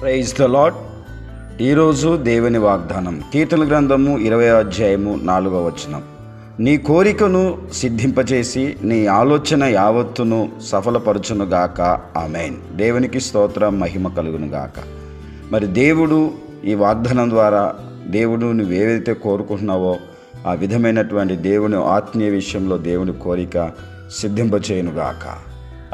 Praise the lord. ఈరోజు దేవుని వాగ్దానం కీర్తన గ్రంథము 20వ అధ్యాయము 4వ వచనం. నీ కోరికను సిద్ధింపచేసి నీ ఆలోచన యావత్తును సఫలపరచునుగాక. ఆమేన్. దేవునికి స్తోత్రం, మహిమ కలుగునుగాక. మరి దేవుడు ఈ వాగ్దానం ద్వారా దేవుడు నువ్వేవైతే కోరుకుంటున్నావో ఆ విధమైనటువంటి దేవుని ఆత్మీయ విషయంలో దేవుని కోరిక సిద్ధింపచేయునుగాక.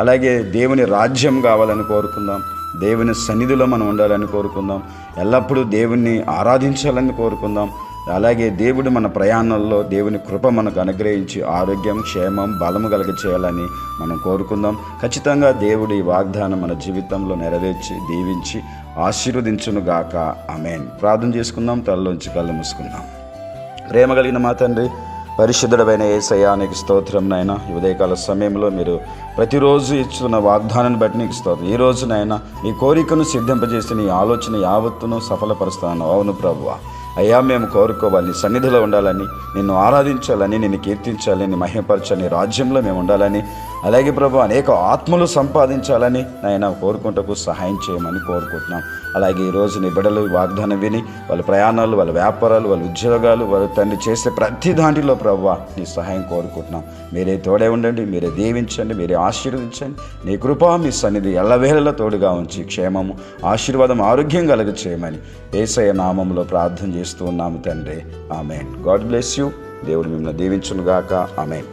అలాగే దేవుని రాజ్యం కావాలని కోరుకుందాం. దేవుని సన్నిధిలో మనం ఉండాలని కోరుకుందాం. ఎల్లప్పుడూ దేవుణ్ణి ఆరాధించాలని కోరుకుందాం. అలాగే దేవుడు మన ప్రయాణంలో దేవుని కృప మనకు అనుగ్రహించి ఆరోగ్యం, క్షేమం, బలము కలుగ చేయాలని మనం కోరుకుందాం. ఖచ్చితంగా దేవుడు ఈ వాగ్దానం మన జీవితంలో నెరవేర్చి దీవించి ఆశీర్వదించునుగాక. ఆమేన్. ప్రార్థన చేసుకుందాం. తలలోంచి కళ్ళు మూసుకుందాం. ప్రేమ కలిగిన మా తండ్రి, పరిశుద్ధుడైన యేసయ్యా, నీకు స్తోత్రం నాయనా. ఈ ఉదయకాల సమయంలో మీరు ప్రతిరోజు ఇస్తున్న వాగ్దానాన్ని బట్టి నీకు స్తోత్రం. ఈ రోజు నాయనా నీ కోరికను సిద్ధింపజేసి నీ ఆలోచన యావత్తును సఫలపరుస్తాను. అవును ప్రభువా, అయ్యా మేము కోరుకోవాలి, నీ సన్నిధిలో ఉండాలని, నిన్ను ఆరాధించాలని, నిన్ను కీర్తించాలని, నీ మహిమపరచని రాజ్యంలో మేము ఉండాలని, అలాగే ప్రభు అనేక ఆత్మలు సంపాదించాలని నాయన కోరుకుంటకు సహాయం చేయమని కోరుకుంటున్నాం. అలాగే ఈరోజు నీ బిడ్డలు వాగ్దానం విని వాళ్ళ ప్రయాణాలు, వాళ్ళ వ్యాపారాలు, వాళ్ళ ఉద్యోగాలు, వాళ్ళ తండ్రి చేసే ప్రతి దాంట్లో ప్రభు నీ సహాయం కోరుకుంటున్నాం. మీరే తోడే ఉండండి, మీరే దీవించండి, మీరే ఆశీర్వదించండి. నీ కృప, మీ సన్నిధి ఎల్లవేళలా తోడుగా ఉంచి క్షేమము, ఆశీర్వాదం, ఆరోగ్యం కలుగ చేయమని యేసయ్య నామములో ప్రార్థన చేస్తూ ఉన్నాము తండ్రి. ఆమేన్. God bless you. దేవుడు మిమ్మల్ని దీవించునుగాక. ఆమేన్.